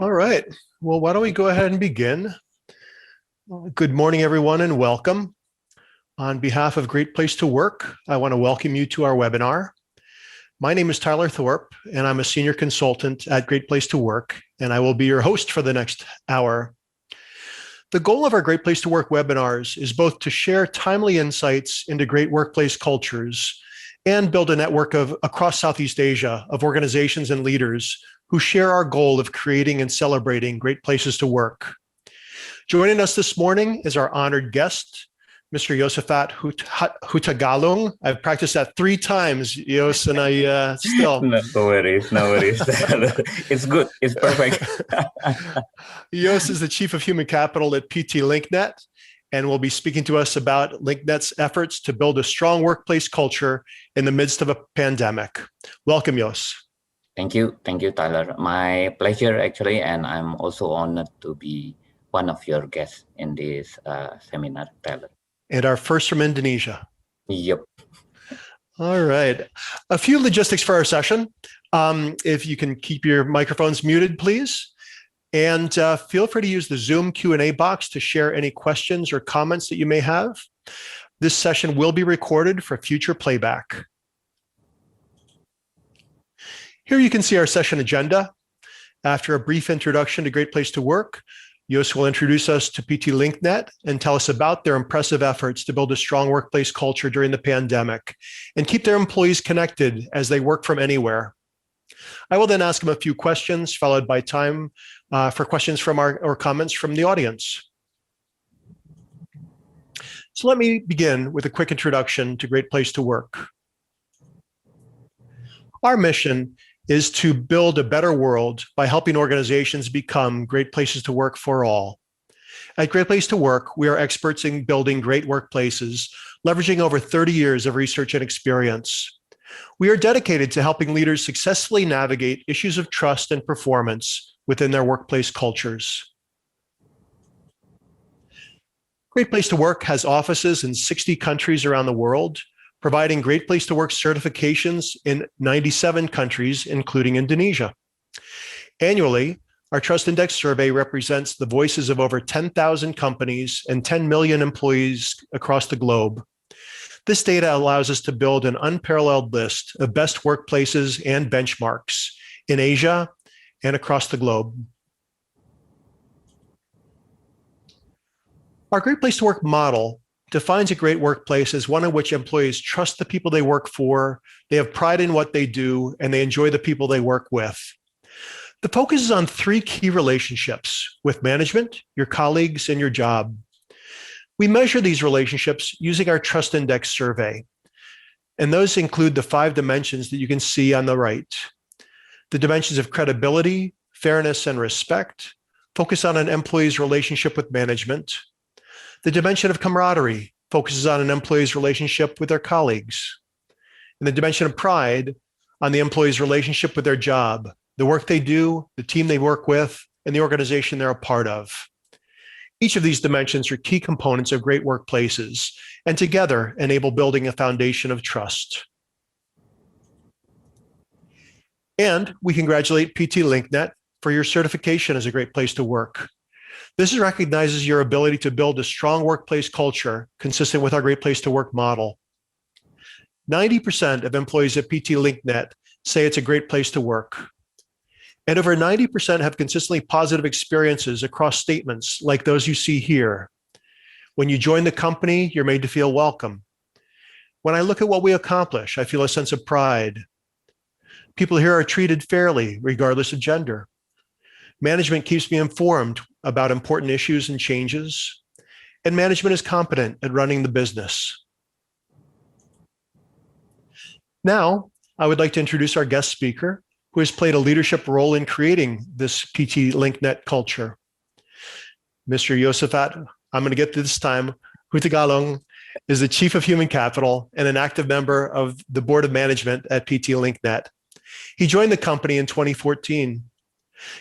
All right. Well, why don't we go ahead and begin? Good morning, everyone, and welcome. On behalf of Great Place to Work, I want to welcome you to our webinar. My name is Tyler Thorpe, and I'm a senior consultant at Great Place to Work, and I will be your host for the next hour. The goal of our Great Place to Work webinars is both to share timely insights into great workplace cultures and build a network across Southeast Asia of organizations and leaders who share our goal of creating and celebrating great places to work. Joining us this morning is our honored guest, Mr. Yosafat Hutagalung. I've practiced that 3 times, Yos, and I still... No worries, no worries. It's good, it's perfect. Yos is the Chief of Human Capital at PT Link Net, and will be speaking to us about Link Net's efforts to build a strong workplace culture in the midst of a pandemic. Welcome, Yos. Thank you, Tyler. My pleasure, actually, and I'm also honored to be one of your guests in this seminar, Tyler. And our first from Indonesia. Yep. All right. A few logistics for our session. If you can keep your microphones muted, please. And feel free to use the Zoom Q&A box to share any questions or comments that you may have. This session will be recorded for future playback. Here you can see our session agenda. After a brief introduction to Great Place to Work, Yos will introduce us to PT Link Net and tell us about their impressive efforts to build a strong workplace culture during the pandemic and keep their employees connected as they work from anywhere. I will then ask them a few questions, followed by time for questions from or comments from the audience. So let me begin with a quick introduction to Great Place to Work. Our mission is to build a better world by helping organizations become great places to work for all. At Great Place to Work, we are experts in building great workplaces, leveraging over 30 years of research and experience. We are dedicated to helping leaders successfully navigate issues of trust and performance within their workplace cultures. Great Place to Work has offices in 60 countries around the world, providing Great Place to Work certifications in 97 countries, including Indonesia. Annually, our Trust Index survey represents the voices of over 10,000 companies and 10 million employees across the globe. This data allows us to build an unparalleled list of best workplaces and benchmarks in Asia and across the globe. Our Great Place to Work model defines a great workplace as one in which employees trust the people they work for, they have pride in what they do, and they enjoy the people they work with. The focus is on 3 key relationships with management, your colleagues, and your job. We measure these relationships using our Trust Index survey, and those include the 5 dimensions that you can see on the right. The dimensions of credibility, fairness, and respect focus on an employee's relationship with management. The dimension of camaraderie focuses on an employee's relationship with their colleagues. And the dimension of pride on the employee's relationship with their job, the work they do, the team they work with, and the organization they're a part of. Each of these dimensions are key components of great workplaces, and together enable building a foundation of trust. And we congratulate PT LinkNet for your certification as a great place to work. This recognizes your ability to build a strong workplace culture consistent with our Great Place to Work model. 90% of employees at PT LinkNet say it's a great place to work. And over 90% have consistently positive experiences across statements like those you see here. When you join the company, you're made to feel welcome. When I look at what we accomplish, I feel a sense of pride. People here are treated fairly, regardless of gender. Management keeps me informed about important issues and changes, and management is competent at running the business. Now, I would like to introduce our guest speaker, who has played a leadership role in creating this PT LinkNet culture. Mr. Yosafat, I'm going to get to this time, Hutagalung is the Chief of Human Capital and an active member of the Board of Management at PT LinkNet. He joined the company in 2014.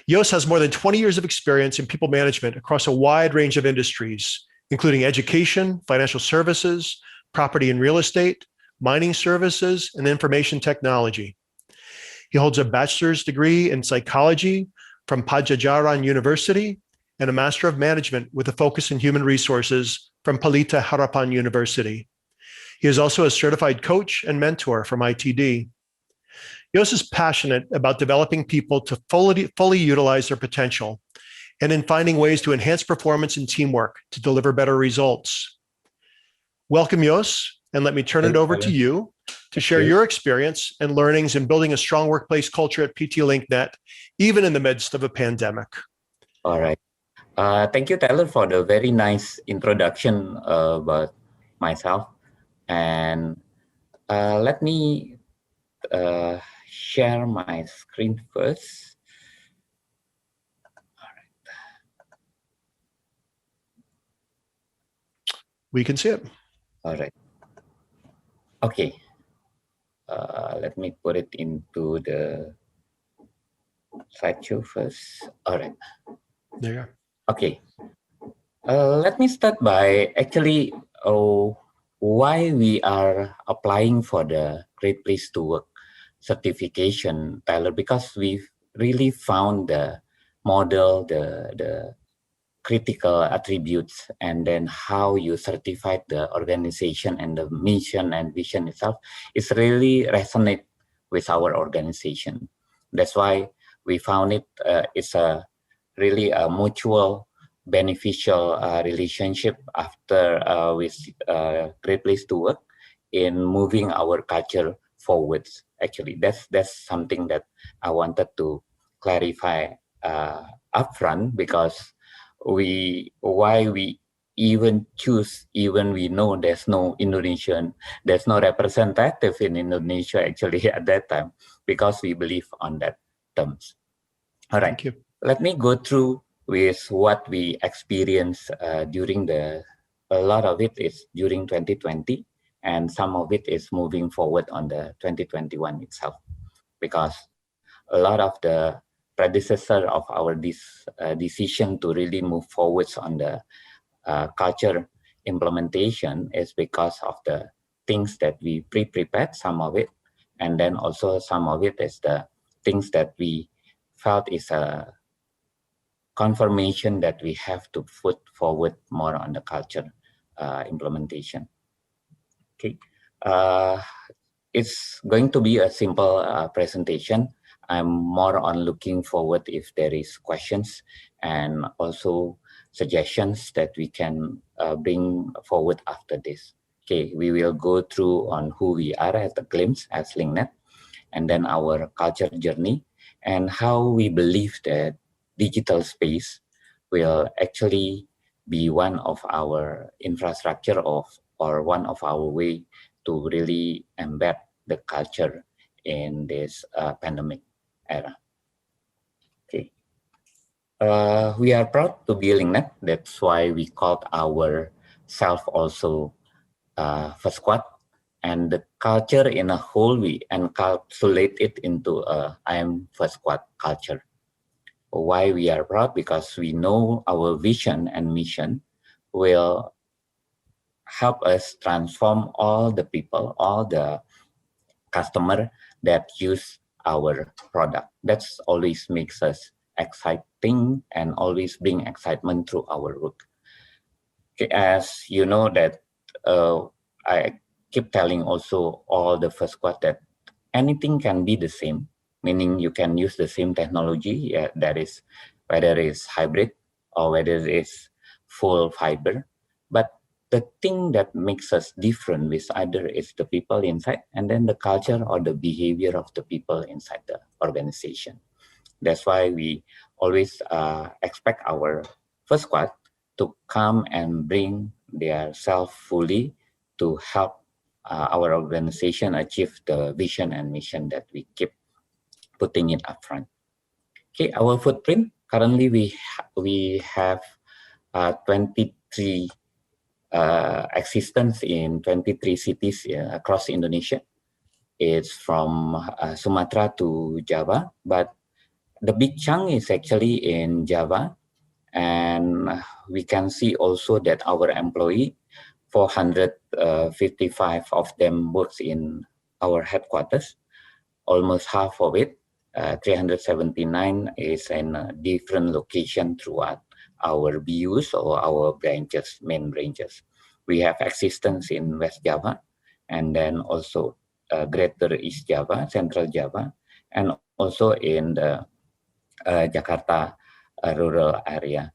Yos has more than 20 years of experience in people management across a wide range of industries, including education, financial services, property and real estate, mining services, and information technology. He holds a bachelor's degree in psychology from Pajajaran University and a Master of Management with a focus in Human Resources from Pelita Harapan University. He is also a certified coach and mentor from ITD. Yos is passionate about developing people to fully utilize their potential and in finding ways to enhance performance and teamwork to deliver better results. Welcome, Yos, and let me turn it over to you to share your experience and learnings in building a strong workplace culture at PT Link Net, even in the midst of a pandemic. All right. Thank you, Tyler, for the very nice introduction about myself. And let me share my screen first. All right. We can see it. All right. Okay. Let me put it into the slideshow first. All right. There you are. Okay. Let me start by actually why we are applying for the Great Place to Work certification, Tyler, because we've really found the model, the critical attributes, and then how you certify the organization and the mission and vision itself is really resonate with our organization. That's why we found it it's a really a mutual beneficial relationship after with Great Place to Work in moving our culture forwards. Actually, that's something that I wanted to clarify upfront, because why we even choose, even we know there's no Indonesian, there's no representative in Indonesia actually at that time, because we believe on that terms. All right, Thank you. let me go through with what we experienced during a lot of it is during 2020, and some of it is moving forward on the 2021 itself, because a lot of the predecessor of our decision to really move forwards on the culture implementation is because of the things that we pre-prepared, some of it, and then also some of it is the things that we felt is a confirmation that we have to put forward more on the culture implementation. Okay, it's going to be a simple presentation. I'm more on looking forward if there is questions and also suggestions that we can bring forward after this. Okay, we will go through on who we are at a glimpse as LinkNet, and then our culture journey and how we believe that digital space will actually be one of our infrastructure or one of our way to really embed the culture in this pandemic era. Okay, we are proud to be LinkNet. That's why we called ourselves also First Squad, and the culture in a whole we encapsulate it into I am First Squad culture. Why we are proud? Because we know our vision and mission will help us transform all the people, all the customer that use our product. That's always makes us exciting and always bring excitement through our work. Okay, as you know that I keep telling also all the First Squad that anything can be the same, meaning you can use the same technology, that is whether it's hybrid or whether it's full fiber, but the thing that makes us different with either is the people inside and then the culture or the behavior of the people inside the organization. That's why we always expect our First Squad to come and bring their self fully to help our organization achieve the vision and mission that we keep putting it up front. Okay, our footprint, currently we have 23 existence in 23 cities across Indonesia. It's from Sumatra to Java, but the big chunk is actually in Java. And we can see also that our employee, 455 of them works in our headquarters. Almost half of it 379 is in a different location throughout our BUs or our branches, main branches. We have existence in West Java, and then also Greater East Java, Central Java, and also in the Jakarta rural area.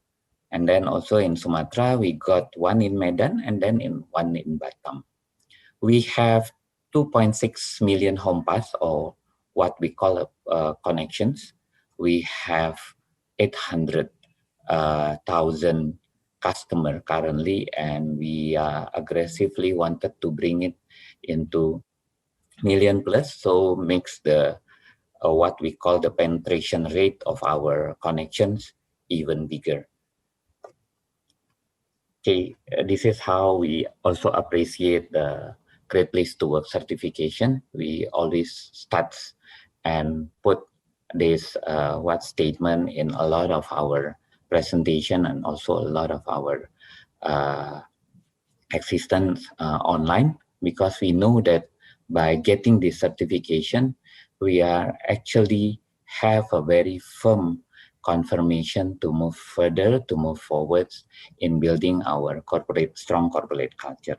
And then also in Sumatra, we got one in Medan and then one in Batam. We have 2.6 million home pass, or what we call connections. We have 800,000 customer currently, and we aggressively wanted to bring it into million plus, so makes the what we call the penetration rate of our connections even bigger. Okay, this is how we also appreciate the Great Place to Work certification. We always start and put this what statement in a lot of our presentation and also a lot of our existence online, because we know that by getting this certification, we are actually have a very firm confirmation to move further, to move forwards in building our strong corporate culture.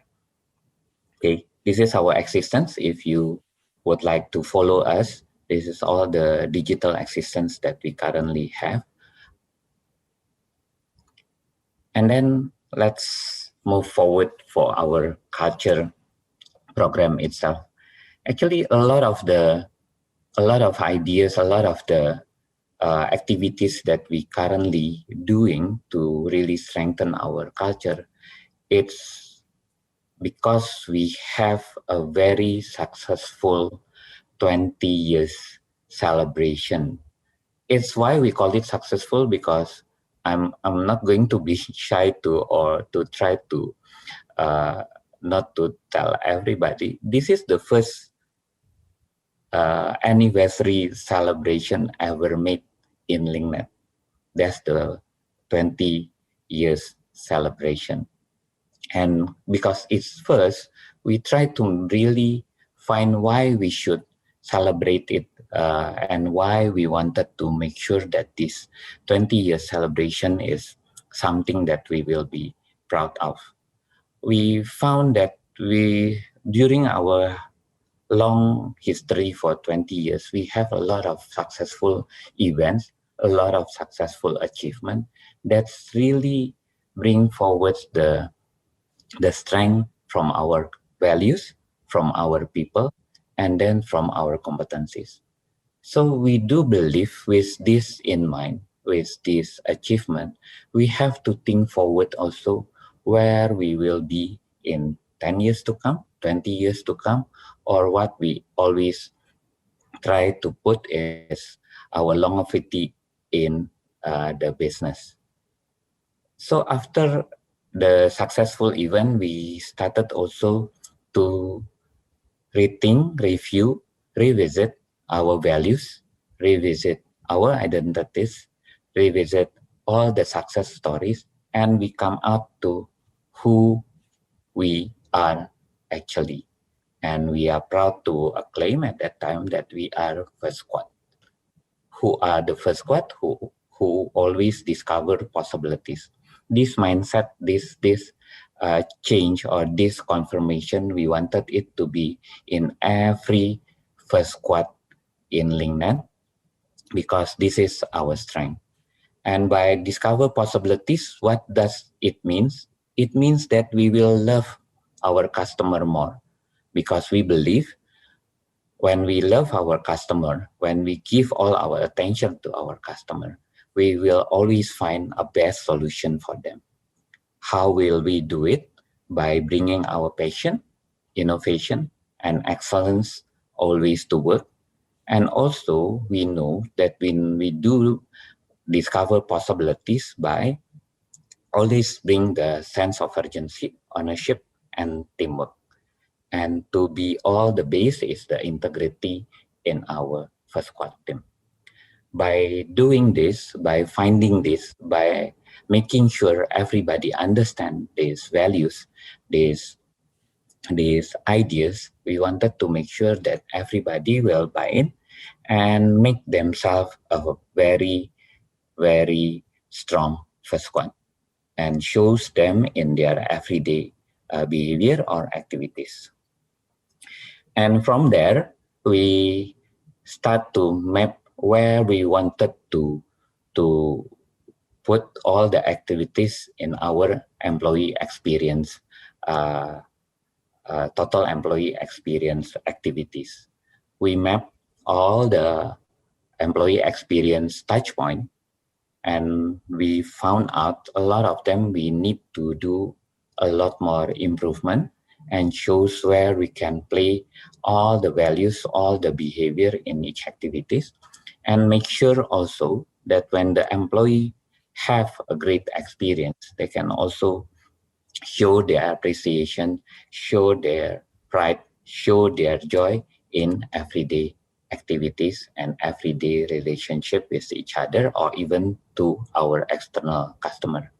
Okay, this is our existence. If you would like to follow us, this is all the digital existence that we currently have. And then let's move forward for our culture program itself. Actually, a lot of ideas, a lot of the activities that we currently doing to really strengthen our culture, it's because we have a very successful 20 years celebration. It's why we call it successful, because I'm not going to be shy to try to not to tell everybody. This is the first anniversary celebration ever made in Link Net. That's the 20 years celebration. And because it's first, we try to really find why we should celebrate it and why we wanted to make sure that this 20 years celebration is something that we will be proud of. We found that during our long history for 20 years, we have a lot of successful events, a lot of successful achievement that's really bring forward the strength from our values, from our people, and then from our competencies. So we do believe, with this in mind, with this achievement, we have to think forward also where we will be in 10 years to come, 20 years to come, or what we always try to put is our longevity in the business. So after the successful event, we started also to rethink, review, revisit our values, revisit our identities, revisit all the success stories, and we come up to who we are actually. And we are proud to acclaim at that time that we are first squad. Who are the first squad? Who always discover possibilities. This mindset, this change or this confirmation, we wanted it to be in every first squad in Link Net, because this is our strength. And by discover possibilities, what does it mean? It means that we will love our customer more, because we believe when we love our customer, when we give all our attention to our customer, we will always find a best solution for them. How will we do it? By bringing our passion, innovation, and excellence always to work. And also, we know that when we do discover possibilities, by always bring the sense of urgency, ownership, and teamwork. And to be all the base is the integrity in our first squad team. By doing this, by finding this, by making sure everybody understand these values, these ideas, we wanted to make sure that everybody will buy in, and make themselves a very, very strong first squad, and shows them in their everyday behavior or activities. And from there, we start to map where we wanted to put all the activities in our employee experience, total employee experience activities. We map all the employee experience touch point, and we found out a lot of them we need to do a lot more improvement, and shows where we can play all the values, all the behavior in each activities, and make sure also that when the employee have a great experience, they can also show their appreciation, show their pride, show their joy in everyday activities and everyday relationship with each other, or even to our external customer.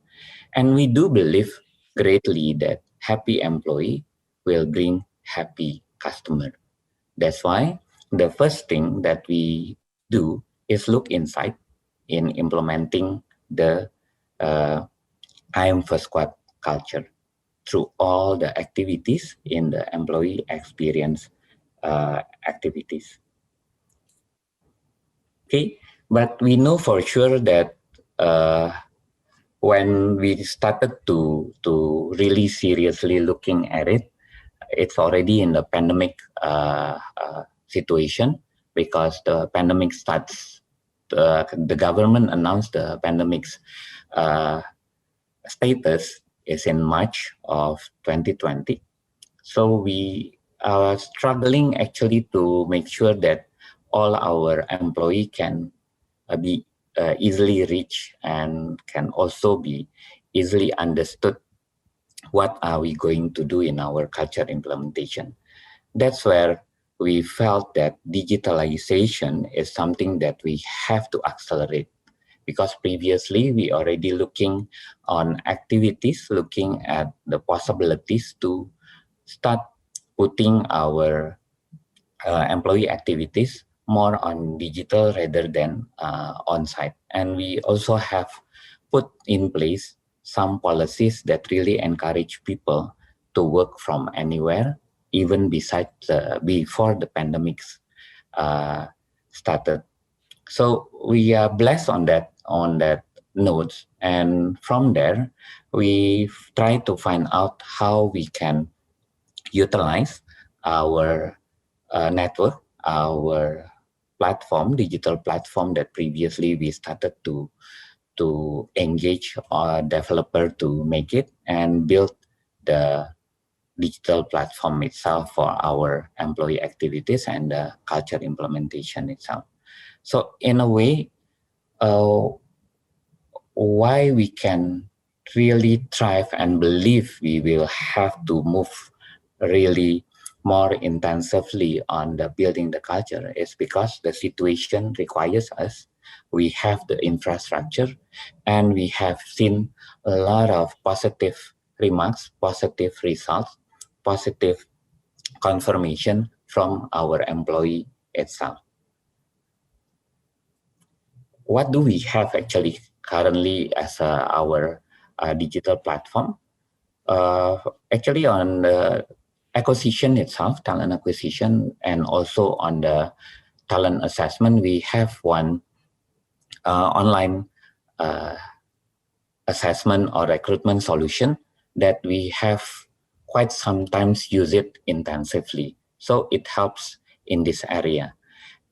And we do believe greatly that happy employee will bring happy customer. That's why the first thing that we do is look inside in implementing the I am first squad culture through all the activities in the employee experience activities. Okay, but we know for sure that when we started to really seriously looking at it, it's already in the pandemic situation, because the pandemic starts. The government announced the pandemic's status is in March of 2020. So we are struggling actually to make sure that all our employee can be easily reached and can also be easily understood what are we going to do in our culture implementation. That's where we felt that digitalization is something that we have to accelerate, because previously we already looking on activities, looking at the possibilities to start putting our employee activities more on digital rather than on-site. And we also have put in place some policies that really encourage people to work from anywhere, even before the pandemics started. So we are blessed on that notes, and from there we try to find out how we can utilize our network, our platform, digital platform that previously we started to engage a developer to make it and build the digital platform itself for our employee activities and the culture implementation itself. So in a way, why we can really thrive and believe we will have to move really more intensively on the building the culture is because the situation requires us. We have the infrastructure, and we have seen a lot of positive remarks, positive results, positive confirmation from our employee itself. What do we have actually currently as our digital platform? Actually, on the acquisition itself, talent acquisition, and also on the talent assessment, we have one online assessment or recruitment solution that we have quite sometimes use it intensively. So it helps in this area.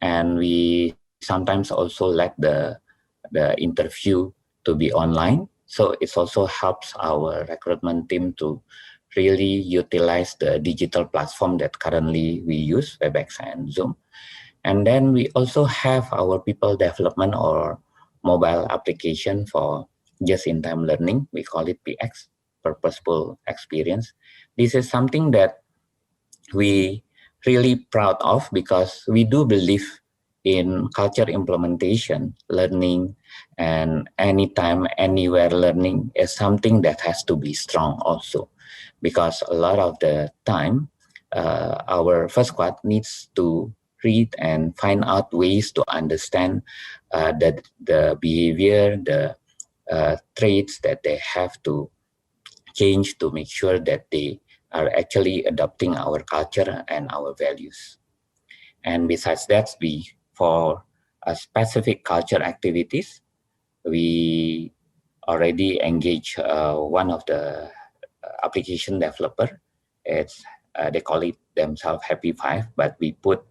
And we sometimes also let the interview to be online. So it also helps our recruitment team to really utilize the digital platform that currently we use, WebEx and Zoom. And then we also have our people development or mobile application for just-in-time learning. We call it PX, Purposeful Experience. This is something that we really proud of, because we do believe in culture implementation, learning, and anytime, anywhere learning is something that has to be strong also, because a lot of the time, our first squad needs to read and find out ways to understand the behavior, the traits that they have to change to make sure that they are actually adopting our culture and our values. And besides that, for specific culture activities, we already engage one of the application developer. It's they call it themselves Happy Five, but we put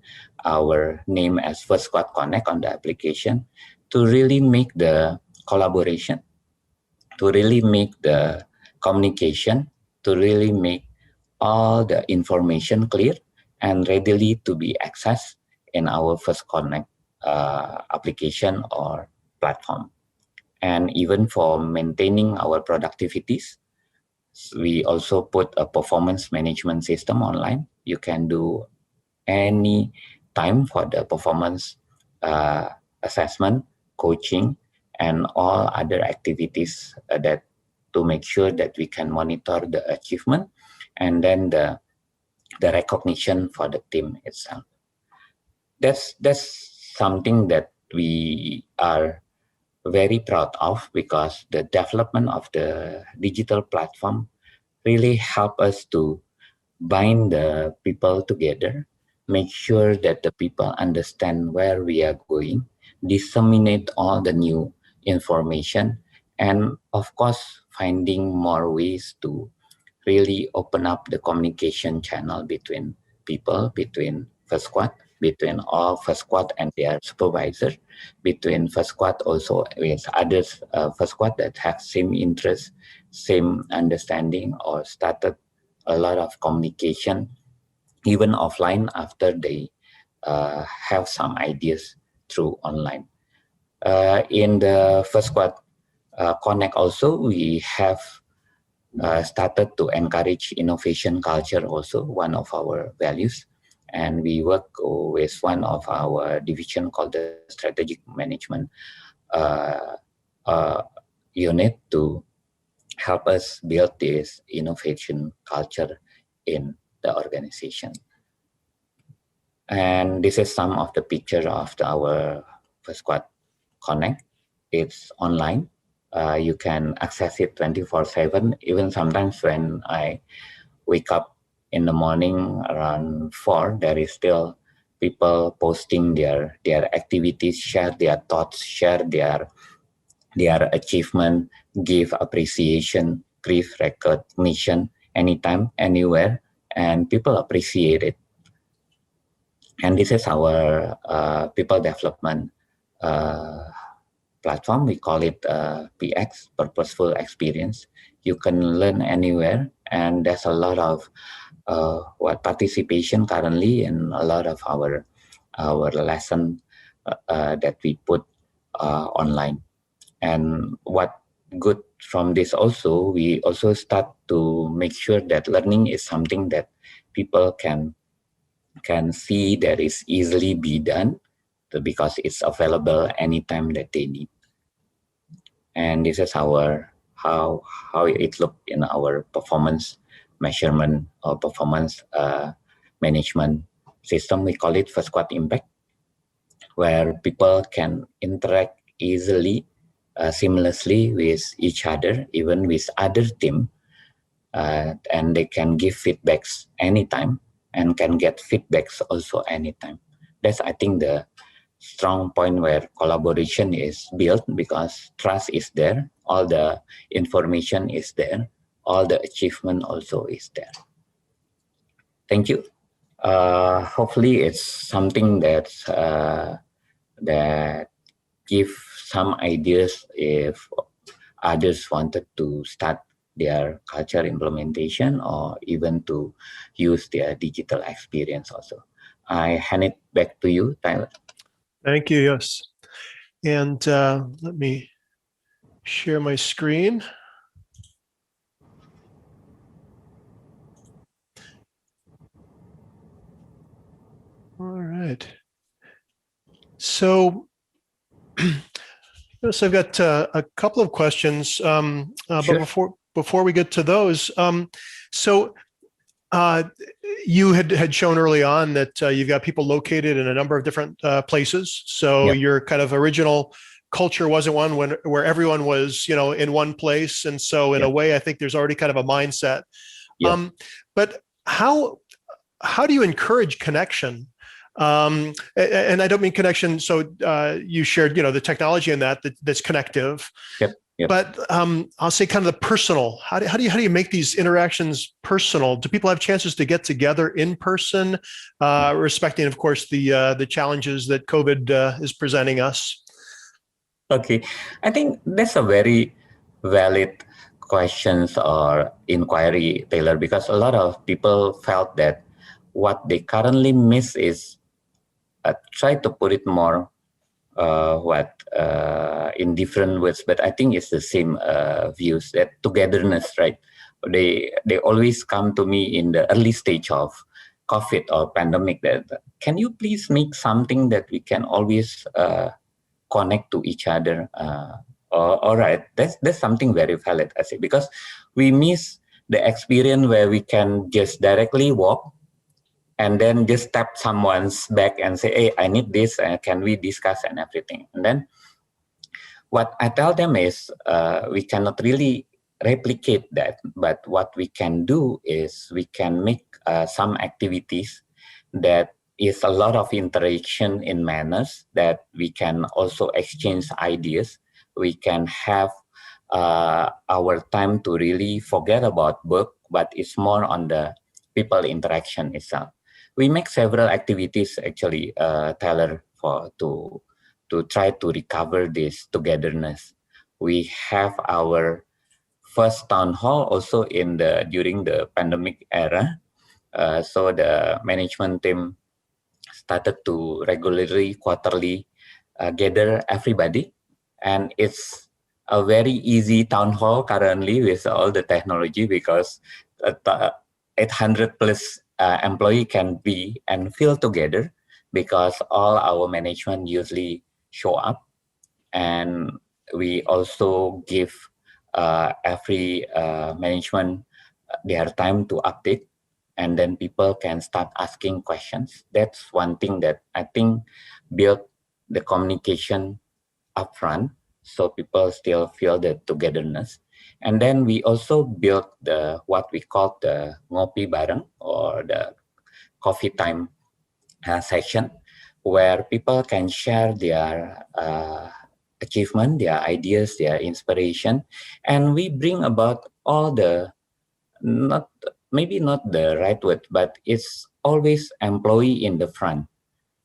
our name as First Squad Connect on the application to really make the collaboration, to really make the communication, to really make all the information clear and readily to be accessed in our First Connect application or platform. And even for maintaining our productivities, we also put a performance management system online. You can do any time for the performance assessment, coaching, and all other activities that to make sure that we can monitor the achievement and then the recognition for the team itself. That's something that we are very proud of, because the development of the digital platform really help us to bind the people together, make sure that the people understand where we are going, disseminate all the new information, and of course, finding more ways to really open up the communication channel between people, between First Squad, between all First Squad and their supervisor, between First Squad also with others First Squad that have same interest, same understanding, or started a lot of communication, even offline after they have some ideas through online. In the First Squad Connect also, we have started to encourage innovation culture, also one of our values. And we work with one of our division called the Strategic Management unit to help us build this innovation culture in the organization. And this is some of the picture of our First Squad Connect. It's online. You can access it 24/7. Even sometimes when I wake up in the morning around 4, there is still people posting their activities, share their thoughts, share their achievement, give appreciation, give recognition anytime, anywhere, and people appreciate it. And this is our people development platform. We call it PX, Purposeful Experience. You can learn anywhere, and there's a lot of participation currently in a lot of our lesson that we put online. And what good from this also, we also start to make sure that learning is something that people can see that is easily be done, because it's available anytime that they need. And this is our how it looked in our performance measurement or performance management system. We call it First Squad Impact, where people can interact easily, seamlessly with each other, even with other team, and they can give feedbacks anytime and can get feedbacks also anytime. That's, I think, the strong point where collaboration is built, because trust is there, all the information is there, all the achievement also is there. Thank you. Hopefully it's something that give some ideas if others wanted to start their culture implementation or even to use their digital experience also. I hand it back to you, Tyler. Thank you, yes. And let me share my screen. All right. So, yes, I've got a couple of questions, Sure. but before we get to those, so You had shown early on that you've got people located in a number of different places. So Yeah. your kind of original culture wasn't one where everyone was, in one place. And so in Yeah. a way, I think there's already kind of a mindset. Yes. But how do you encourage connection? And I don't mean connection. So you shared, the technology in that's connective. Yep. Yep. But I'll say kind of the personal. How do you make these interactions personal? Do people have chances to get together in person, respecting, of course, the challenges that COVID is presenting us? Okay, I think that's a very valid questions or inquiry, Taylor, because a lot of people felt that what they currently miss is try to put it more in different words, but I think it's the same views, that togetherness, right? They always come to me in the early stage of COVID or pandemic that can you please make something that we can always connect to each other. All right, that's something very valid, I say, because we miss the experience where we can just directly walk and then just tap someone's back and say, hey, I need this, can we discuss and everything. And then what I tell them is we cannot really replicate that, but what we can do is we can make some activities that is a lot of interaction in manners, that we can also exchange ideas. We can have our time to really forget about work, but it's more on the people interaction itself. We make several activities actually, Taylor, to try to recover this togetherness. We have our first town hall also during the pandemic era. So the management team started to regularly, quarterly gather everybody. And it's a very easy town hall currently with all the technology, because 800 plus employee can be and feel together, because all our management usually show up. And we also give every management their time to update, and then people can start asking questions. That's one thing that I think built the communication upfront, so people still feel the togetherness. And then we also built what we call the ngopi bareng, or the coffee time session, where people can share their achievement, their ideas, their inspiration, and we bring about all the, not maybe not the right word, but it's always employee in the front,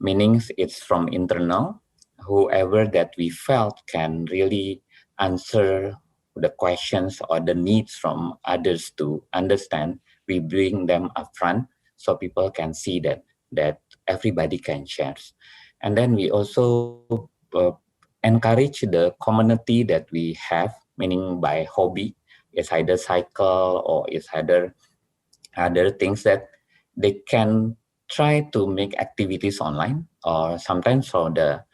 meaning it's from internal, whoever that we felt can really answer the questions or the needs from others to understand. We bring them up front so people can see that everybody can share. And then we also encourage the community that we have, meaning by hobby. It's either cycle or it's other things that they can try to make activities online, or sometimes for the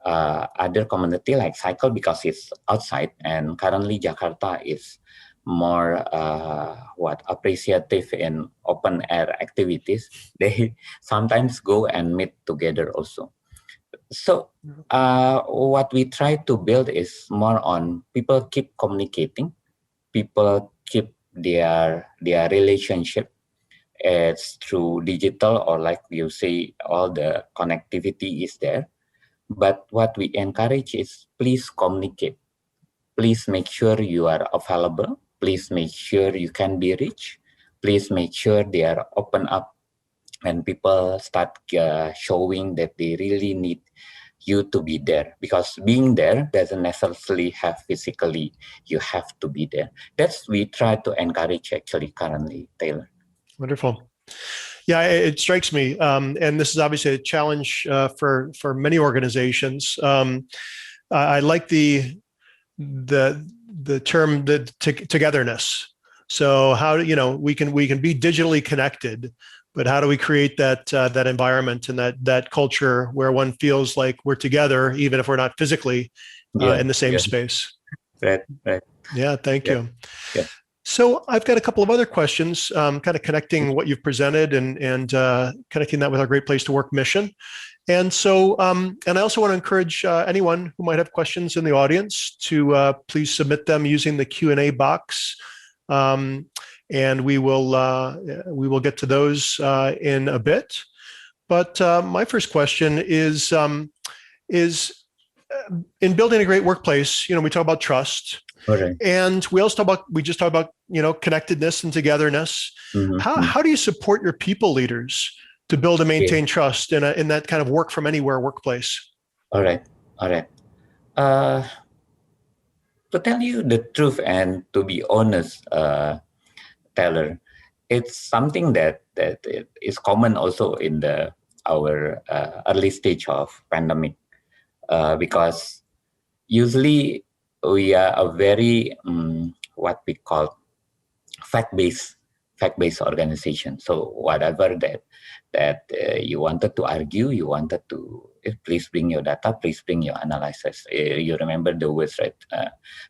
other community like cycle, because it's outside, and currently Jakarta is more appreciative in open air activities. They sometimes go and meet together also. So what we try to build is more on people keep communicating, people keep their relationship. It's through digital, or like you say, all the connectivity is there. But what we encourage is please communicate. Please make sure you are available. Please make sure you can be reached. Please make sure they are open up, and people start showing that they really need you to be there, because being there doesn't necessarily have physically you have to be there. That's we try to encourage actually currently, Taylor. Wonderful. Yeah, it strikes me, and this is obviously a challenge for many organizations. I like the term togetherness. So how we can be digitally connected, but how do we create that environment and that culture where one feels like we're together, even if we're not physically in the same space? Right. Yeah, thank you. Yeah. So I've got a couple of other questions, kind of connecting what you've presented and connecting that with our Great Place to Work mission. And so, and I also want to encourage anyone who might have questions in the audience to please submit them using the Q&A box, and we will get to those in a bit. But my first question is in building a great workplace, we talk about trust. Correct. And we just talked about, connectedness and togetherness. Mm-hmm. How do you support your people leaders to build and maintain trust in that kind of work from anywhere workplace? All right. To tell you the truth and to be honest, Taylor, it's something that is common also in our early stage of pandemic, because usually we are a very what we call fact-based organization. So whatever that you wanted to argue, you wanted to please bring your data, please bring your analysis. You remember the words, right?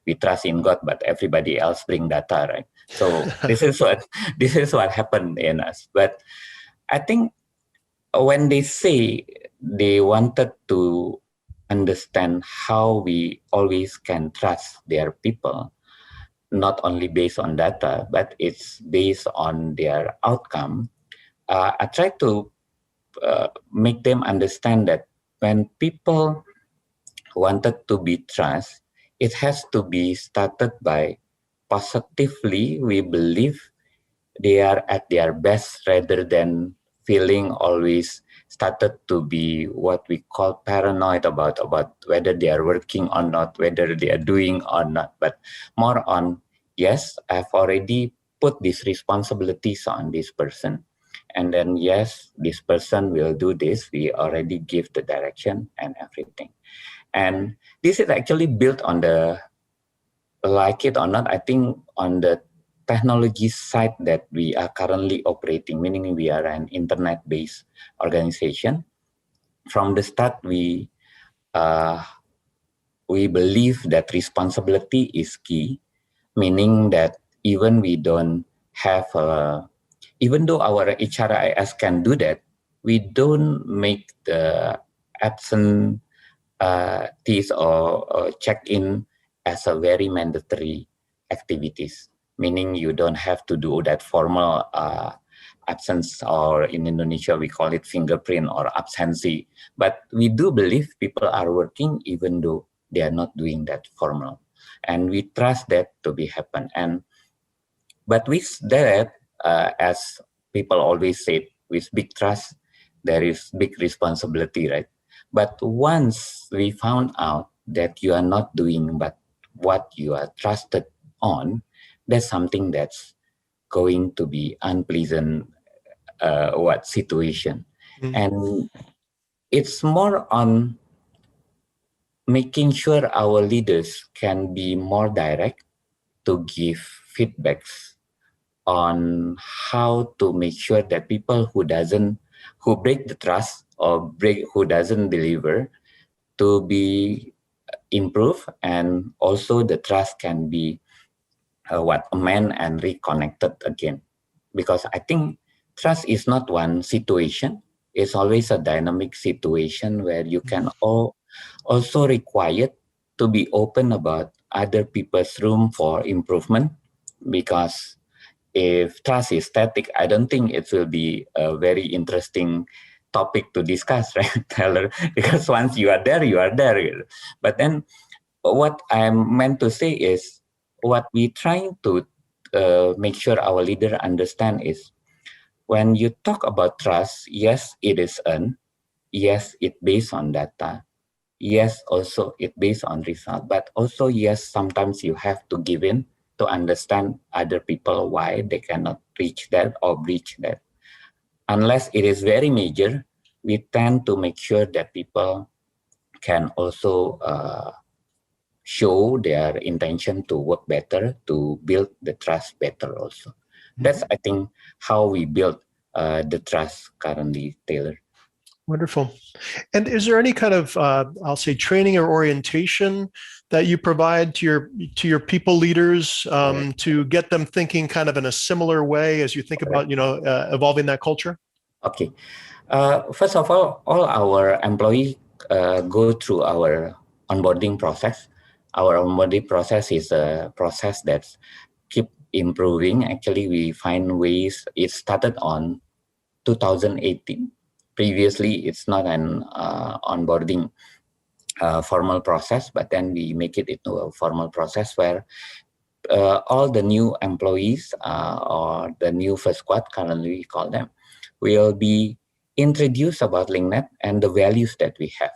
We trust in God, but everybody else bring data, right? So this is what happened in us. But I think when they say they wanted to understand how we always can trust their people, not only based on data, but it's based on their outcome. I try to make them understand that when people wanted to be trust, it has to be started by positively. We believe they are at their best rather than feeling always started to be what we call paranoid about whether they are working or not, whether they are doing or not, but more on, yes, I've already put these responsibilities on this person. And then, yes, this person will do this. We already give the direction and everything. And this is actually built on like it or not, I think on the technology side that we are currently operating, meaning we are an internet-based organization. From the start, we believe that responsibility is key, meaning that even we don't have, even though our HRIS can do that, we don't make the absentees or check-in as a very mandatory activities, meaning you don't have to do that formal absence, or in Indonesia we call it fingerprint or absency. But we do believe people are working even though they are not doing that formal, and we trust that to be happen. But with that, as people always say, with big trust there is big responsibility, right? But once we found out that you are not doing but what you are trusted on, that's something that's going to be unpleasant situation. And it's more on making sure our leaders can be more direct to give feedbacks on how to make sure that people who break the trust or who doesn't deliver to be improved, and also the trust can be amend and reconnected again. Because I think trust is not one situation, it's always a dynamic situation where you can also required to be open about other people's room for improvement. Because if trust is static, I don't think it will be a very interesting topic to discuss, right, Tyler? Because once you are there, you are there. But then what I'm meant to say is, what we trying to make sure our leader understand is, when you talk about trust, yes, it is earned. Yes, it based on data. Yes, also it based on result. But also, yes, sometimes you have to give in to understand other people why they cannot reach that or breach that. Unless it is very major, we tend to make sure that people can also show their intention to work better, to build the trust better also. That's, I think, how we build the trust currently, Taylor. Wonderful. And is there any kind of, I'll say, training or orientation that you provide to your people leaders to get them thinking kind of in a similar way as you think about evolving that culture? Okay. First of all our employees go through our onboarding process. Our onboarding process is a process that's keep improving. Actually, we find ways. It started on 2018. Previously, it's not an onboarding formal process, but then we make it into a formal process where all the new employees or the new first squad, currently we call them, will be introduced about LinkNet and the values that we have.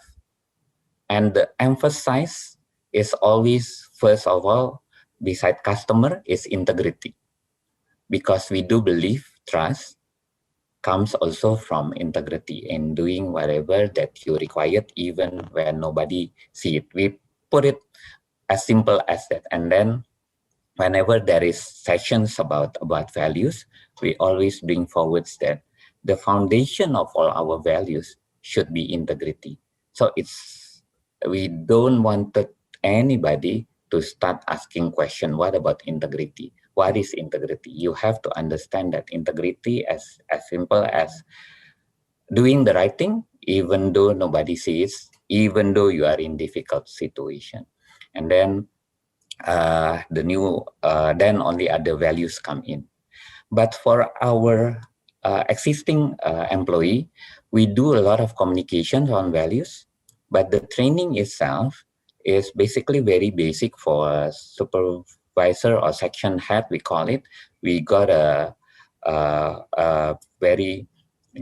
And the emphasis is always, first of all, beside customer, is integrity. Because we do believe trust comes also from integrity in doing whatever that you required, even when nobody see it. We put it as simple as that. And then whenever there is sessions about values, we always bring forward that the foundation of all our values should be integrity. So we don't want anybody to start asking question, what about integrity? What is integrity? You have to understand that integrity as simple as doing the right thing, even though nobody sees, even though you are in difficult situation. And then then only other values come in. But for our existing employee, we do a lot of communications on values, but the training itself is basically very basic for a supervisor or section head, we call it. We got a very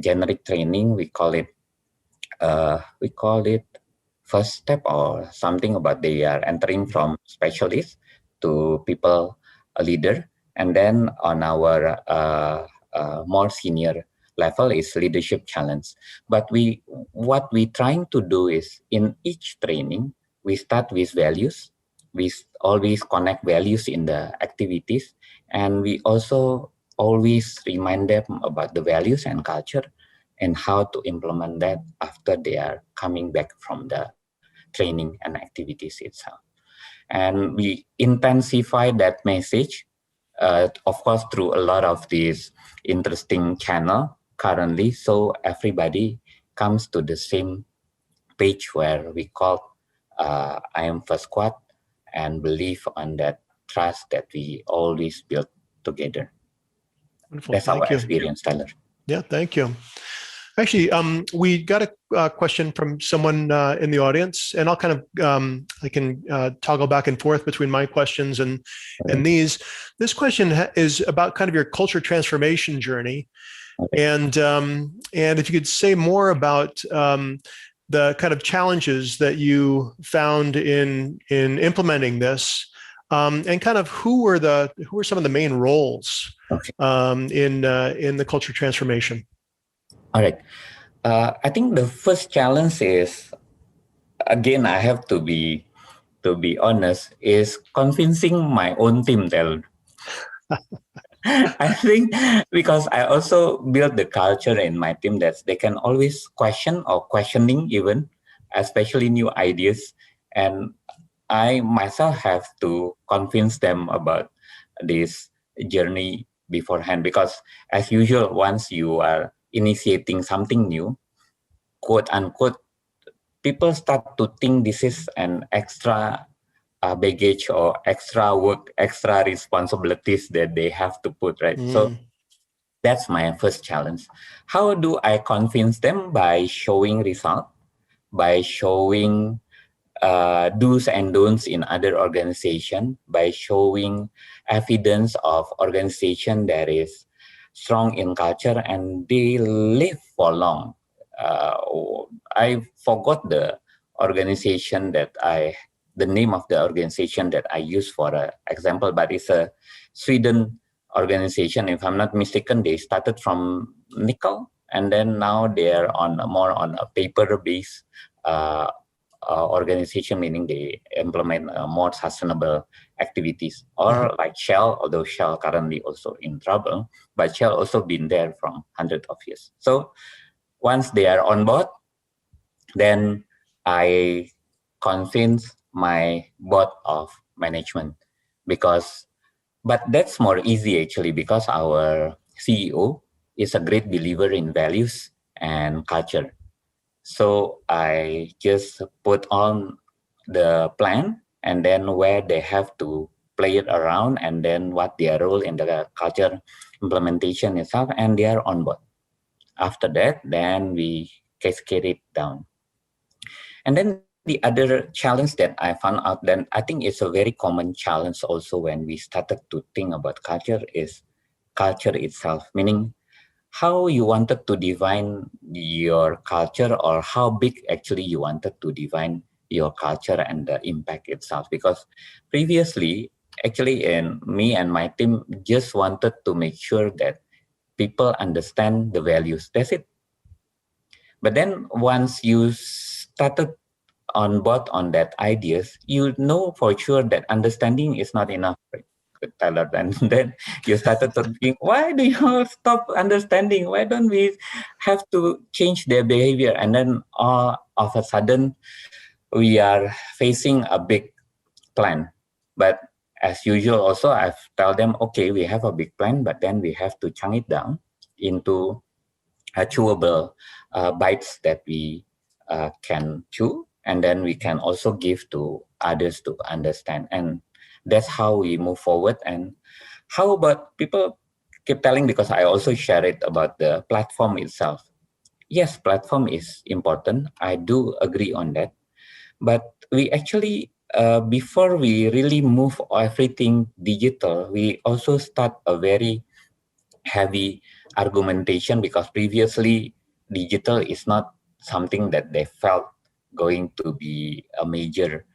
generic training. We call it first step or something about they are entering from specialist to people leader. And then on our more senior level is leadership challenge. But what we trying to do is in each training, we start with values. We always connect values in the activities. And we also always remind them about the values and culture and how to implement that after they are coming back from the training and activities itself. And we intensify that message, of course, through a lot of these interesting channel currently. So everybody comes to the same page where we call I am first squad and believe on that trust that we always build together. Wonderful. That's our experience, Tyler. Yeah, thank you. Actually, we got a question from someone in the audience, and I'll kind of I can toggle back and forth between my questions and these. This question is about kind of your culture transformation journey, and if you could say more about the kind of challenges that you found in implementing this, and kind of who were some of the main roles in the culture transformation. All right. I think the first challenge is, again, I have to be honest, is convincing my own team. I think because I also build the culture in my team that they can always question or questioning even, especially new ideas. And I myself have to convince them about this journey beforehand, because as usual, once you are initiating something new, quote unquote, people start to think this is an extra baggage or extra work, extra responsibilities that they have to put, right? So that's my first challenge. How do I convince them? By showing result, by showing do's and don'ts in other organization, by showing evidence of organization that is strong in culture and they live for long. I forgot the organization the name of the organization that I use for an example, but it's a Sweden organization. If I'm not mistaken, they started from nickel and then now they're more on a paper-based organization, meaning they implement more sustainable activities. Or like Shell, although Shell currently also in trouble, but Shell also been there from hundreds of years. So once they are on board, then I convince my board of management, because but that's more easy actually, because our CEO is a great believer in values and culture. So I just put on the plan, and then where they have to play it around, and then what their role in the culture implementation itself, and they are on board. After that, then we cascade it down. And then the other challenge that I found out, then I think it's a very common challenge also when we started to think about culture, is culture itself, meaning how you wanted to define your culture, or how big actually you wanted to define your culture and the impact itself. Because previously, actually, in me and my team just wanted to make sure that people understand the values. That's it. But then once you started on board on that ideas, you know for sure that understanding is not enough, right, Tyler? And then you started to think, why do you stop understanding? Why don't we have to change their behavior? And then all of a sudden, we are facing a big plan. But as usual, also I've tell them, okay, we have a big plan, but then we have to chunk it down into chewable bites that we can chew, and then we can also give to others to understand. And that's how we move forward. And how about people keep telling, because I also share it about the platform itself. Yes, platform is important. I do agree on that. But we actually, before we really move everything digital, we also start a very heavy argumentation, because previously digital is not something that they felt going to be a major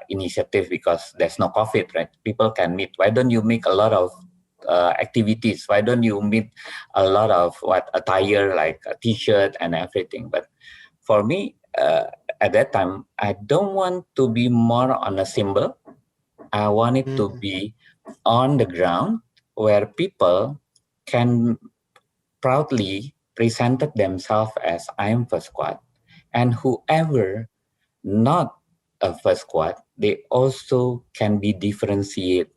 initiative, because there's no COVID, right? People can meet. Why don't you make a lot of activities? Why don't you meet a lot of attire, like a t-shirt and everything? But for me, at that time, I don't want to be more on a symbol. I want it to be on the ground, where people can proudly presented themselves as I am first squad, and whoever not a first squad, they also can be differentiate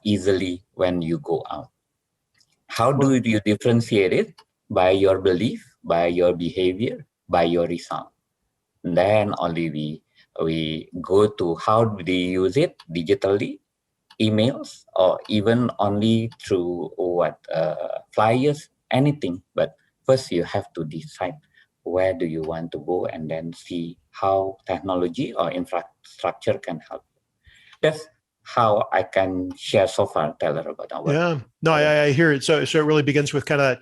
easily when you go out. How do you differentiate it? By your belief, by your behavior, by your result. Then only we go to how do they use it digitally, emails, or even only through flyers, anything. But first you have to decide where do you want to go, and then see how technology or infrastructure can help. That's how I can share so far, Taylor, about our. Yeah, no, I hear it. So it really begins with kind of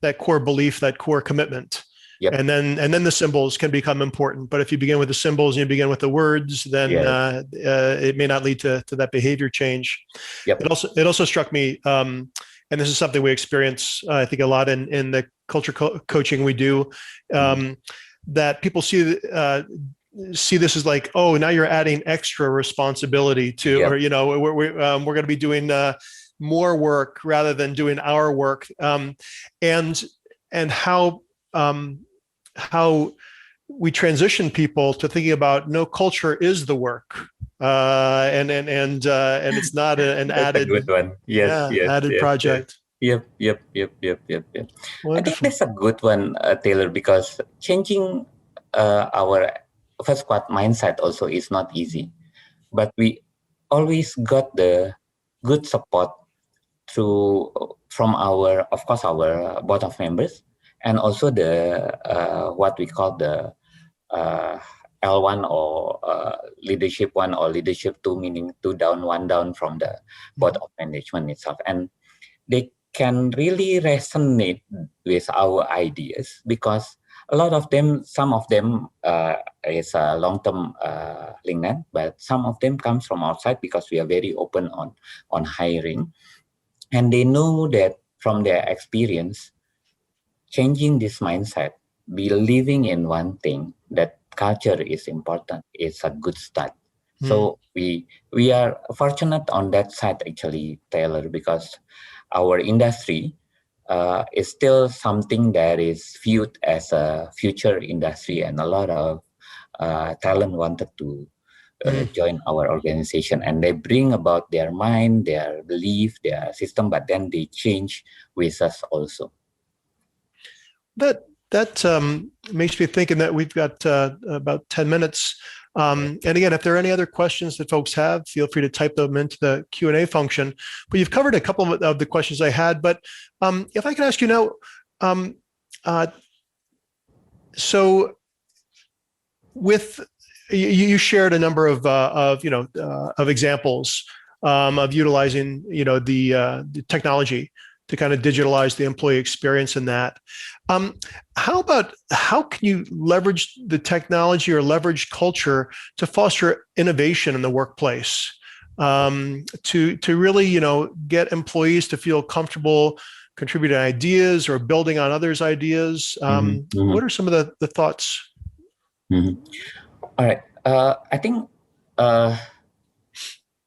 that core belief, that core commitment. Yep. And then the symbols can become important. But if you begin with the symbols and you begin with the words, then it may not lead to that behavior change. Yep. It also struck me, and this is something we experience, I think, a lot in the culture coaching we do, that people see this as like, oh, now you're adding extra responsibility to, or we're going to be doing more work rather than doing our work, and how we transition people to thinking about, no, culture is the work, and it's not an added, a good one. Yes, added project. Yep. Wonderful. I think that's a good one, Taylor, because changing our first squad mindset also is not easy, but we always got the good support from our board of members, and also the what we call the L1 or leadership 1 or leadership 2, meaning 2 down, 1 down from the board of management itself. And they can really resonate with our ideas, because a lot of them, some of them is a long-term Link Net, but some of them comes from outside, because we are very open on hiring. And they know that from their experience, changing this mindset, believing in one thing, that culture is important, is a good start. So we are fortunate on that side, actually, Taylor, because our industry is still something that is viewed as a future industry, and a lot of talent wanted to join our organization, and they bring about their mind, their belief, their system, but then they change with us also. That makes me thinking that we've got about 10 minutes. And again, if there are any other questions that folks have, feel free to type them into the Q&A function. But you've covered a couple of the questions I had. But if I could ask you now, so with you shared a number of examples of utilizing the technology to kind of digitalize the employee experience in that. How can you leverage the technology or leverage culture to foster innovation in the workplace, to really get employees to feel comfortable contributing ideas or building on others' ideas? What are some of the thoughts? All right. I think on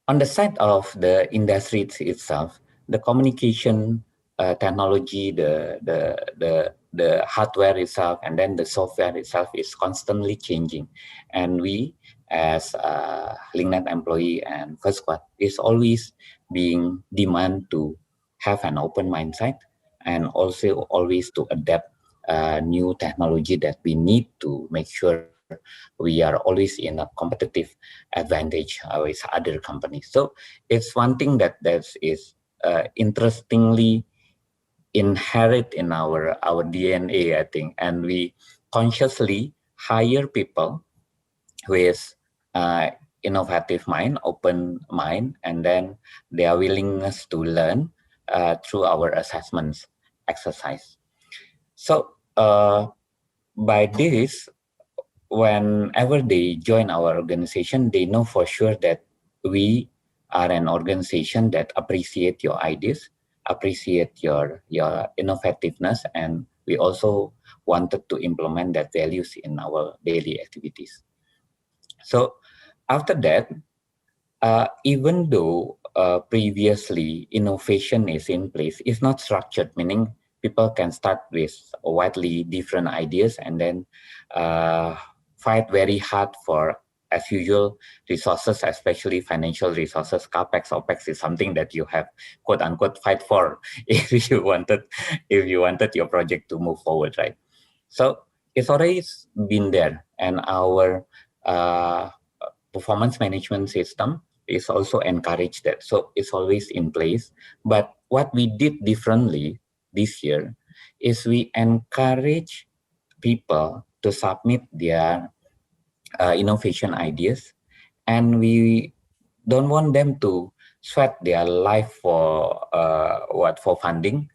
the side of the industry itself, the communication technology, the hardware itself, and then the software itself is constantly changing. And we, as Link Net employee and First Squad, is always being demand to have an open mindset, and also always to adapt new technology that we need to make sure we are always in a competitive advantage with other companies. So it's one thing that is interestingly inherent in our DNA, I think, and we consciously hire people with innovative mind, open mind, and then their willingness to learn through our assessments exercise. So by this, whenever they join our organization, they know for sure that we are an organization that appreciate your ideas, appreciate your innovativeness, and we also wanted to implement that values in our daily activities. So after that, even though previously innovation is in place, it's not structured, meaning people can start with widely different ideas and then fight very hard for, as usual, resources, especially financial resources. CapEx, OpEx is something that you have, quote unquote, fight for if you wanted your project to move forward, right? So it's always been there, and our performance management system is also encouraged that. So it's always in place. But what we did differently this year is we encourage people to submit their innovation ideas, and we don't want them to sweat their life for funding,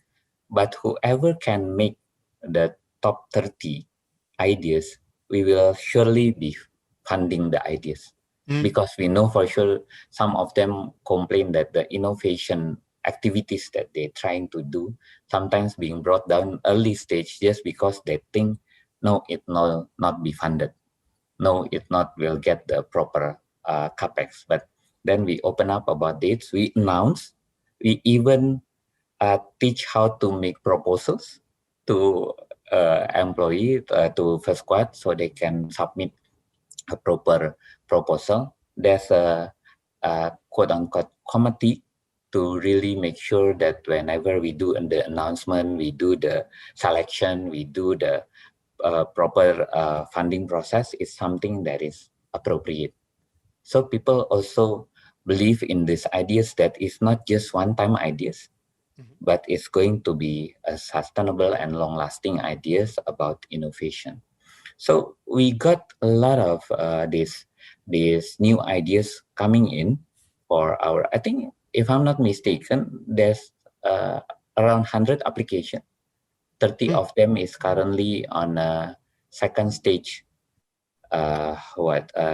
but whoever can make the top 30 ideas, we will surely be funding the ideas. Because we know for sure some of them complain that the innovation activities that they're trying to do sometimes being brought down early stage just because they think, no, it will not be funded. No, it not will get the proper capex. But then we open up about dates, we announce, we even teach how to make proposals to employee, to First Squad, so they can submit a proper proposal. There's a quote-unquote committee to really make sure that whenever we do the announcement, we do the selection, we do the proper funding process, is something that is appropriate. So people also believe in these ideas that it's not just one-time ideas, but it's going to be a sustainable and long-lasting ideas about innovation. So we got a lot of these new ideas coming in for our, I think, if I'm not mistaken, there's around 100 applications. 30 of them is currently on a second stage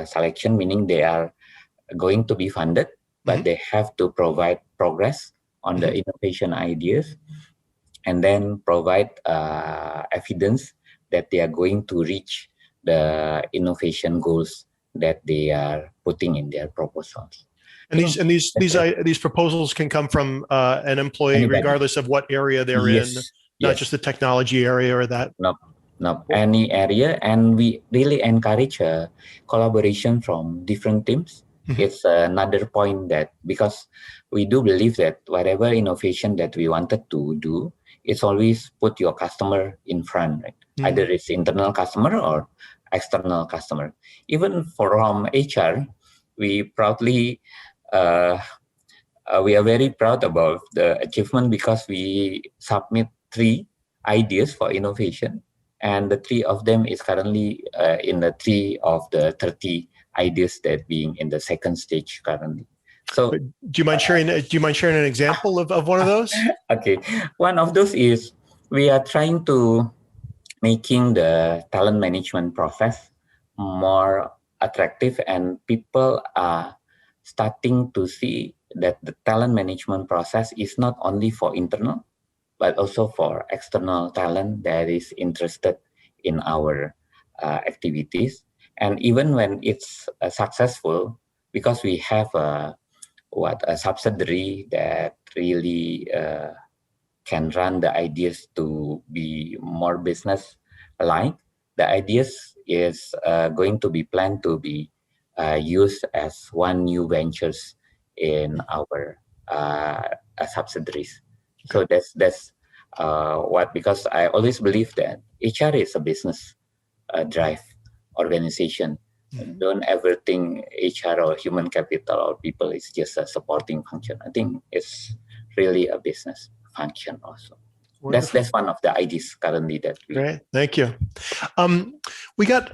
selection, meaning they are going to be funded, but they have to provide progress on the innovation ideas, and then provide evidence that they are going to reach the innovation goals that they are putting in their proposals. And these proposals can come from an employee, anybody, regardless of what area they're in, not just the technology area or that. No, no, any area, and we really encourage collaboration from different teams. It's another point that, because we do believe that whatever innovation that we wanted to do, it's always put your customer in front, right? Either it's internal customer or external customer. Even from HR, we proudly we are very proud about the achievement, because we submit 3 ideas for innovation, and the 3 of them is currently in the 3 of the 30 ideas that being in the second stage currently. So do you mind sharing an example of one of those? Okay, one of those is we are trying to making the talent management process more attractive, and people are starting to see that the talent management process is not only for internal, but also for external talent that is interested in our activities. And even when it's successful, because we have a subsidiary that really can run the ideas to be more business aligned, the ideas is going to be planned to be used as one new ventures in our subsidiaries. So that's what, because I always believe that HR is a business drive organization. Don't ever think HR or human capital or people is just a supporting function. I think it's really a business function also. Wonderful. That's one of the ideas currently that we. Great, thank you. We got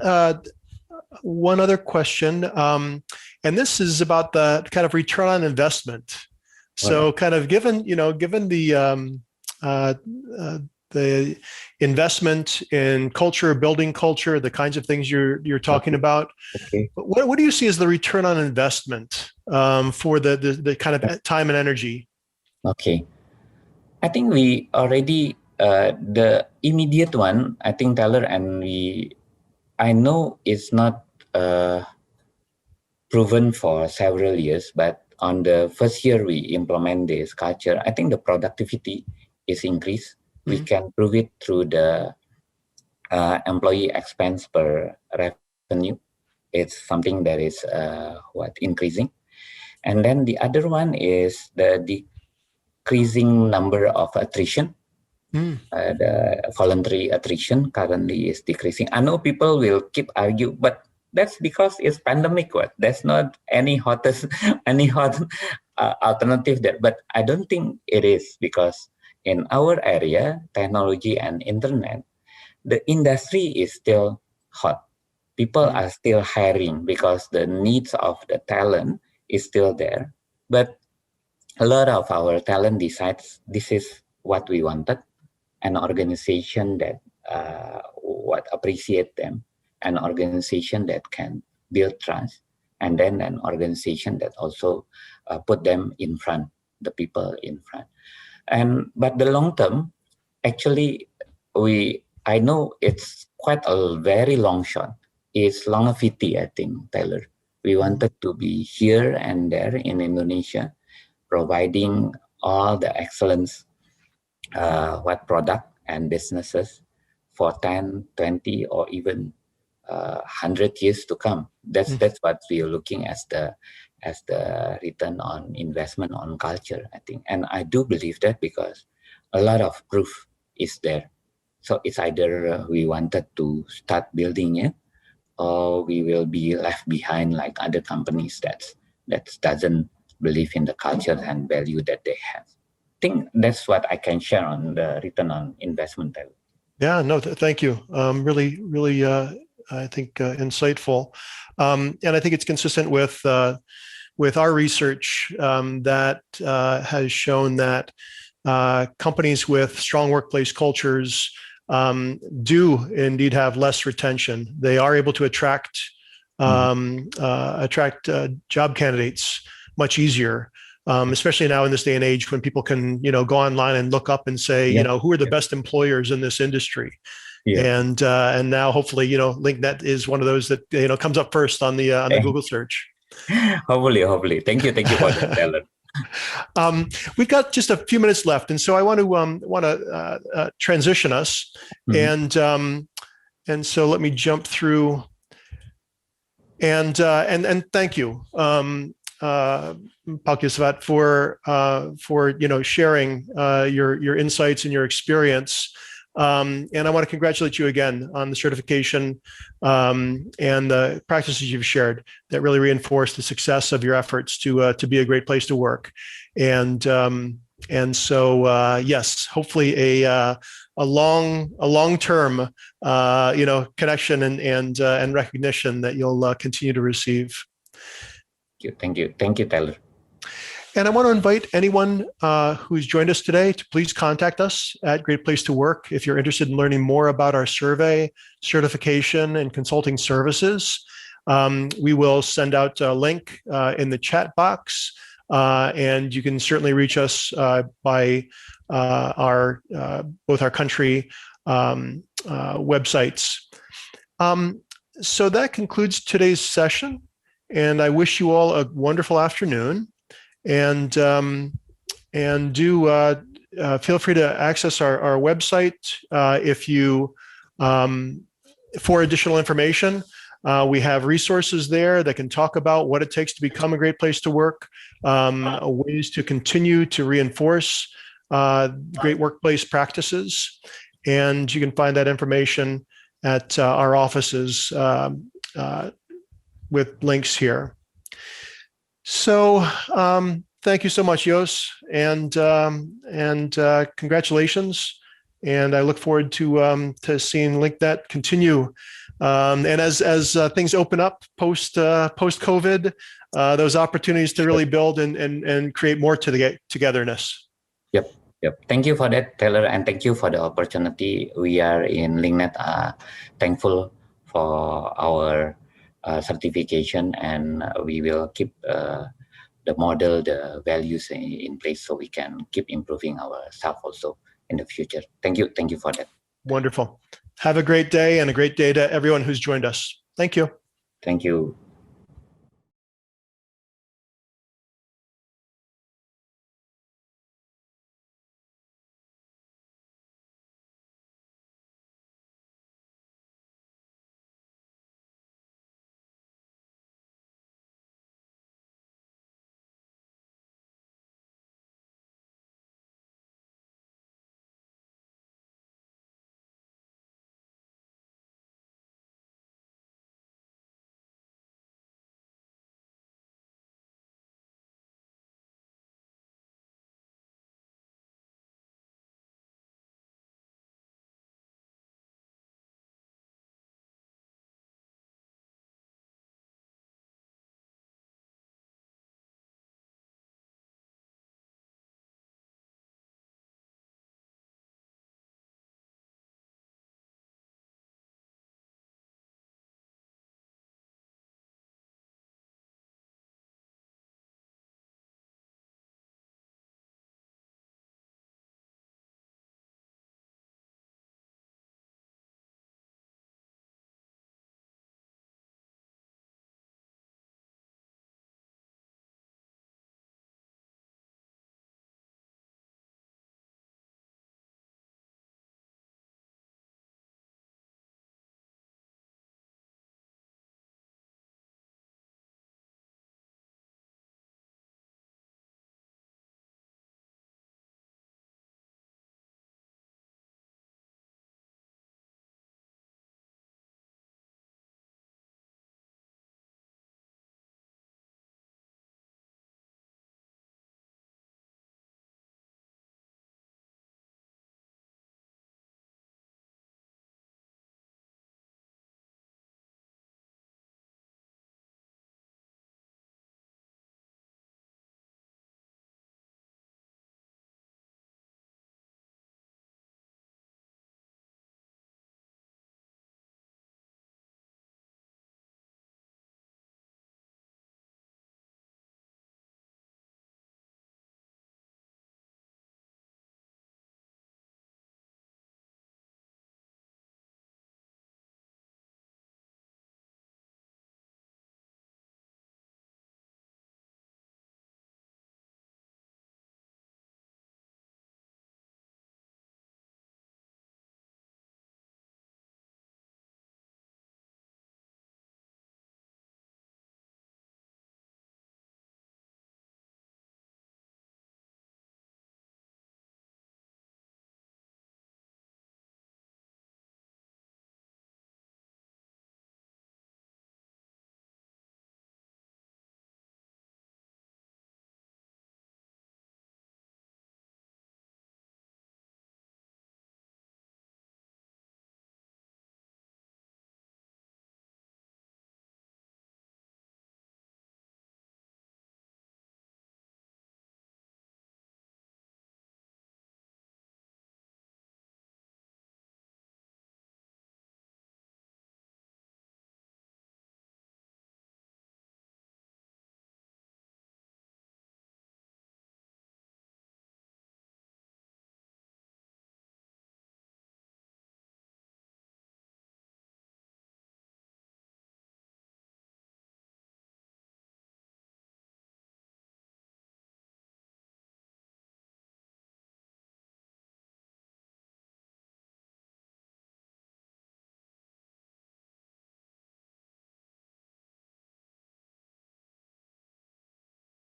one other question, and this is about the kind of return on investment. So, kind of given the investment in culture, building culture, the kinds of things you're talking about. Okay. What do you see as the return on investment for the kind of time and energy? Okay, I think we already the immediate one. I think Tyler, and I know it's not proven for several years, but on the first year we implement this culture, I think the productivity is increased. We can prove it through the employee expense per revenue. It's something that is increasing. And then the other one is the decreasing number of attrition. The voluntary attrition currently is decreasing. I know people will keep argue, but that's because it's pandemic. There's not any hot alternative there. But I don't think it is, because in our area, technology and internet, the industry is still hot. People are still hiring because the needs of the talent is still there. But a lot of our talent decides this is what we wanted. An organization that appreciate them, an organization that can build trust, and then an organization that also put them in front, the people in front. But the long term, actually, I know it's quite a very long shot. It's longevity, I think, Tyler. We wanted to be here and there in Indonesia, providing all the excellence, product and businesses for 10, 20, or even 100 years to come. That's what we are looking as the return on investment on culture, I think. And I do believe that because a lot of proof is there. So it's either we wanted to start building it, or we will be left behind like other companies that doesn't believe in the culture and value that they have. I think that's what I can share on the return on investment. Yeah, no, thank you. Really, I think insightful, and I think it's consistent with our research that has shown that companies with strong workplace cultures do indeed have less retention. They are able to attract job candidates much easier, especially now in this day and age when people can go online and look up and say who are the best employers in this industry. And now hopefully Link Net is one of those that comes up first on the Google search. Hopefully. Thank you for that, Alan. We've got just a few minutes left, and so I want to transition us and And so let me jump through and thank you, Pak Yosafat, for sharing your insights and your experience. And I want to congratulate you again on the certification and the practices you've shared that really reinforce the success of your efforts to be a great place to work. And so yes, hopefully a long-term connection and recognition that you'll continue to receive. Thank you, Tyler. And I want to invite anyone who's joined us today to please contact us at Great Place to Work if you're interested in learning more about our survey, certification, and consulting services. We will send out a link in the chat box, and you can certainly reach us by both our country websites. So that concludes today's session, and I wish you all a wonderful afternoon. And do feel free to access our website if you for additional information. We have resources there that can talk about what it takes to become a great place to work, ways to continue to reinforce great workplace practices, and you can find that information at our offices with links here. So thank you so much, Yos, and congratulations. And I look forward to seeing Link Net continue. And as things open up post COVID, those opportunities to really build and create more togetherness. Yep. Thank you for that, Taylor, and thank you for the opportunity. We are in Link Net thankful for our certification, and we will keep the model, the values in place so we can keep improving our staff also in the future. Thank you for that. Wonderful. Have a great day, and a great day to everyone who's joined us. Thank you. Thank you.